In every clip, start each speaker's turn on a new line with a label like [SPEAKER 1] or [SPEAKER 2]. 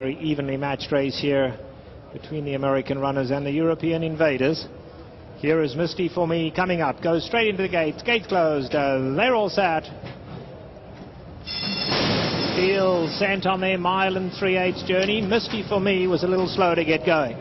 [SPEAKER 1] Very evenly matched race here between the American runners and the European invaders. Here is Misty for Me coming up, goes straight into the gates, gates closed, they're all set. Field sent on their mile and 3/8 journey. Misty for Me was a little slow to get going.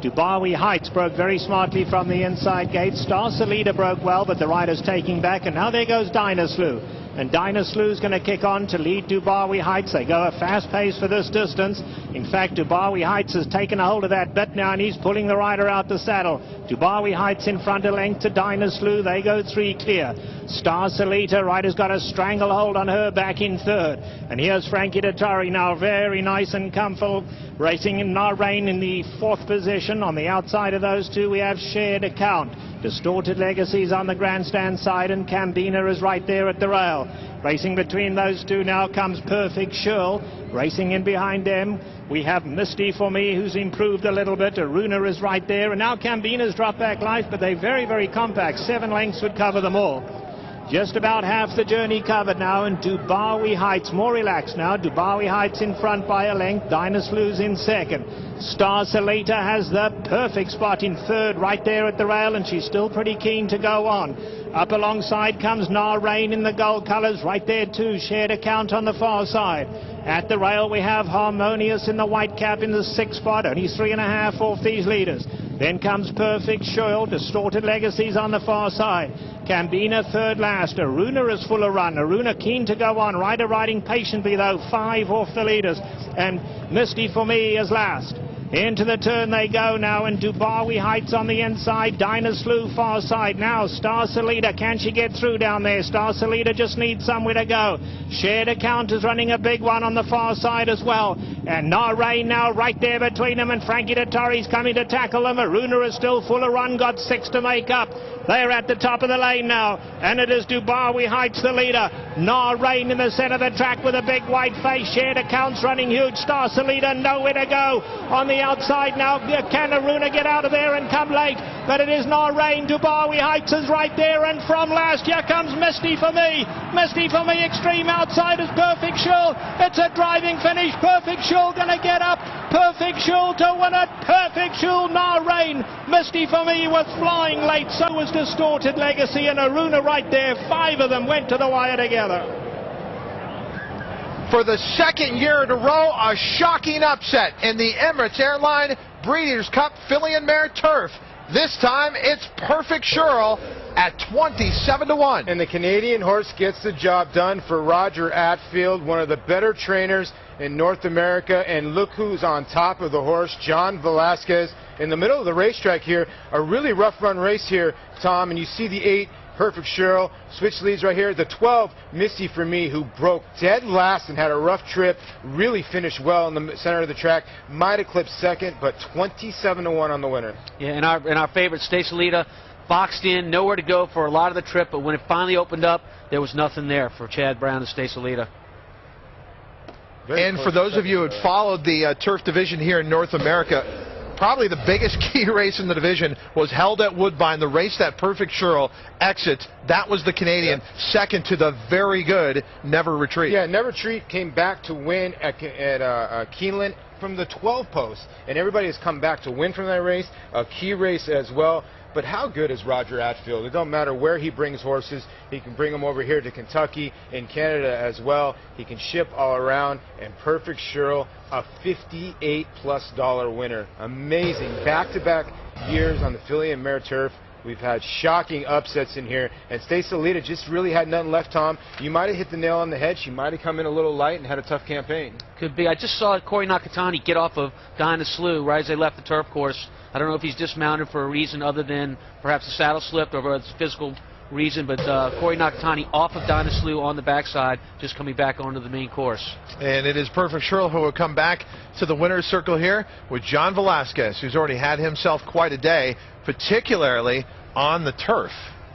[SPEAKER 1] Dubawi Heights broke very smartly from the inside gate. Star Salida broke well, but the rider's taking back, and now there goes Dynaslew. And Dynaslu's going to kick on to lead Dubawi Heights. They go a fast pace for this distance. In fact, Dubawi Heights has taken a hold of that bit now, and he's pulling the rider out the saddle. Dubawi Heights in front, a length to Dynaslew. They go 3 clear. Star Salita, rider's got a stranglehold on her back in 3rd. And here's Frankie Dettori now, very nice and comfortable, racing in Mare in the 4th position. On the outside of those two, we have Shared Account. Distorted Legacies on the grandstand side, and Cambina is right there at the rail. Racing between those two now comes Perfect Shirl. Racing in behind them, we have Misty for Me, who's improved a little bit. Aruna is right there, and now Cambina's dropped back life, but they're very, very compact. 7 lengths would cover them all. Just about half the journey covered now, and Dubawi Heights more relaxed now. Dubawi Heights in front by a length. Dynaslu's in 2nd. Star Salita has the perfect spot in 3rd, right there at the rail, and she's still pretty keen to go on. Up alongside comes Rain in the gold colours, right there too. Shared Account on the far side. At the rail we have Harmonious in the white cap in the 6th spot, only 3.5 off these leaders. Then comes Perfect Shirl, Distorted Legacies on the far side. Cambina 3rd last. Aruna is full of run. Aruna keen to go on. Rider riding patiently though, 5 off the leaders. And Misty for Me is last. Into the turn they go now, and Dubawi Heights on the inside. Dynaslew far side now. Star Salida, can she get through down there? Star Salida just needs somewhere to go. Shared Account is running a big one on the far side as well. And Rain now right there between them, and Frankie Dettori's coming to tackle them. Aruna is still full of run, got 6 to make up. They're at the top of the lane now, and it is Dubawi Heights the leader. Rain in the centre of the track with a big white face. Shared Accounts running huge. Star Salida nowhere to go. On the outside now, can Aruna get out of there and come late? But it is Rain. Dubawi Heights is right there, and from last, here comes Misty for Me. Misty for Me, extreme outside is Perfect Shirl. It's a driving finish. Perfect Shirl going to get up. Perfect Shirl to win it. Perfect Shirl, Rain. Misty for Me was flying late, so was Distorted Legacy, and Aruna right there. 5 of them went to the wire together.
[SPEAKER 2] For the 2nd year in a row, a shocking upset in the Emirates Airline Breeders' Cup Filly and Mare Turf. This time it's Perfect Shirl at 27-1.
[SPEAKER 3] And the Canadian horse gets the job done for Roger Attfield, one of the better trainers in North America. And look who's on top of the horse, John Velasquez, in the middle of the racetrack here. A really rough run race here, Tom, and you see the 8, Perfect Shirl, switch leads right here. The 12, Misty for Me, who broke dead last and had a rough trip, really finished well in the center of the track. Might have clipped 2nd, but 27-1 on the winner.
[SPEAKER 4] Yeah, and our favorite, Stay Salida, boxed in, nowhere to go for a lot of the trip, but when it finally opened up, there was nothing there for Chad Brown and Stay Salida.
[SPEAKER 2] And for those of you who had followed the turf division here in North America, probably the biggest key race in the division was held at Woodbine, the race that Perfect Shirl exits. That was the Canadian, 2nd to the very good Never Retreat.
[SPEAKER 3] Yeah, Never Retreat came back to win at Keeneland from the 12 post, and everybody has come back to win from that race, a key race as well. But how good is Roger Attfield? It don't matter where he brings horses. He can bring them over here to Kentucky, in Canada as well. He can ship all around. And Perfect Shirl, a $58+ winner. Amazing. Back-to-back years on the Filly and Mare Turf. We've had shocking upsets in here. And Stay Salida just really had nothing left, Tom. You might have hit the nail on the head. She might have come in a little light and had a tough campaign.
[SPEAKER 4] Could be. I just saw Corey Nakatani get off of Dynaslew right as they left the turf course. I don't know if he's dismounted for a reason other than perhaps a saddle slipped or a physical reason, but Corey Nakatani off of Dynaslew on the backside, just coming back onto the main course.
[SPEAKER 2] And it is Perfect Shirl who will come back to the winner's circle here with John Velasquez, who's already had himself quite a day, particularly on the turf.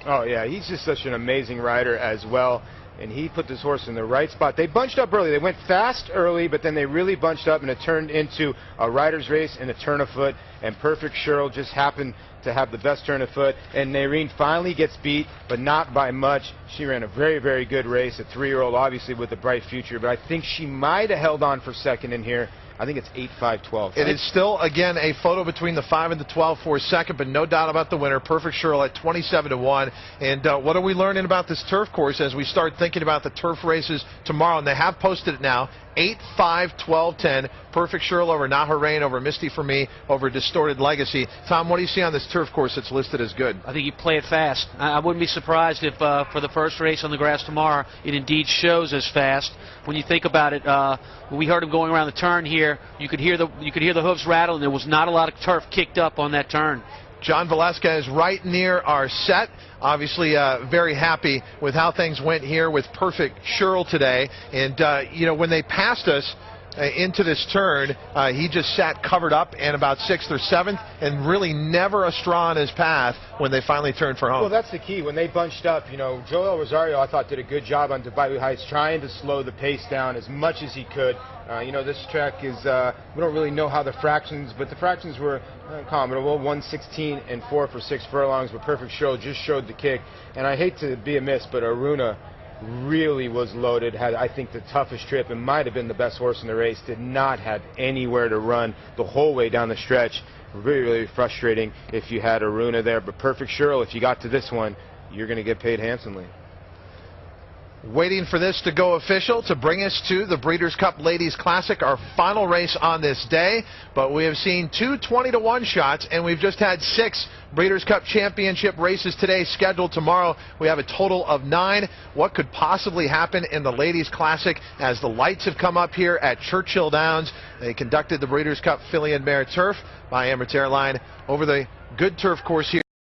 [SPEAKER 3] Oh, yeah, he's just such an amazing rider as well. And he put this horse in the right spot. They bunched up early. They went fast early, but then they really bunched up, and it turned into a rider's race and a turn of foot. And Perfect Shirl just happened to have the best turn of foot. And Nairine finally gets beat, but not by much. She ran a very, very good race, a 3-year-old, obviously with a bright future. But I think she might have held on for 2nd in here. I think it's 8-5-12.
[SPEAKER 2] It is still, again, a photo between the 5 and the 12 for a second, but no doubt about the winner. Perfect Shirl at 27-1. And what are we learning about this turf course as we start thinking about the turf races tomorrow? And they have posted it now. 8-5-12-10. Perfect Shirl over Not Her Rain, over Misty for Me, over Distorted Legacy. Tom, what do you see on this turf course that's listed as good?
[SPEAKER 4] I think you play it fast. I wouldn't be surprised if for the first race on the grass tomorrow, it indeed shows as fast. When you think about it, when we heard him going around the turn here, you could hear the hooves rattle, and there was not a lot of turf kicked up on that turn.
[SPEAKER 2] John Velasquez right near our set. Obviously very happy with how things went here with Perfect Shirl today. And, you know, when they passed us into this turn, he just sat covered up in about 6th or 7th and really never a straw on his path when they finally turned for home.
[SPEAKER 3] Well, that's the key. When they bunched up, you know, Joel Rosario, I thought, did a good job on Dubai Heights trying to slow the pace down as much as he could. You know, this track is, we don't really know how the fractions, but the fractions were comparable, 1:16 and 4 for 6 furlongs, but Perfect Shirl just showed the kick. And I hate to be amiss, but Aruna really was loaded, had, I think, the toughest trip and might have been the best horse in the race, did not have anywhere to run the whole way down the stretch. Really, really frustrating if you had Aruna there, but Perfect Shirl, if you got to this one, you're going to get paid handsomely.
[SPEAKER 2] Waiting for this to go official to bring us to the Breeders' Cup Ladies Classic, our final race on this day. But we have seen 2 20-1 shots, and we've just had 6 Breeders' Cup Championship races today scheduled. Tomorrow we have a total of 9. What could possibly happen in the Ladies' Classic as the lights have come up here at Churchill Downs? They conducted the Breeders' Cup Filly and Mare Turf by Amateur Line over the good turf course here.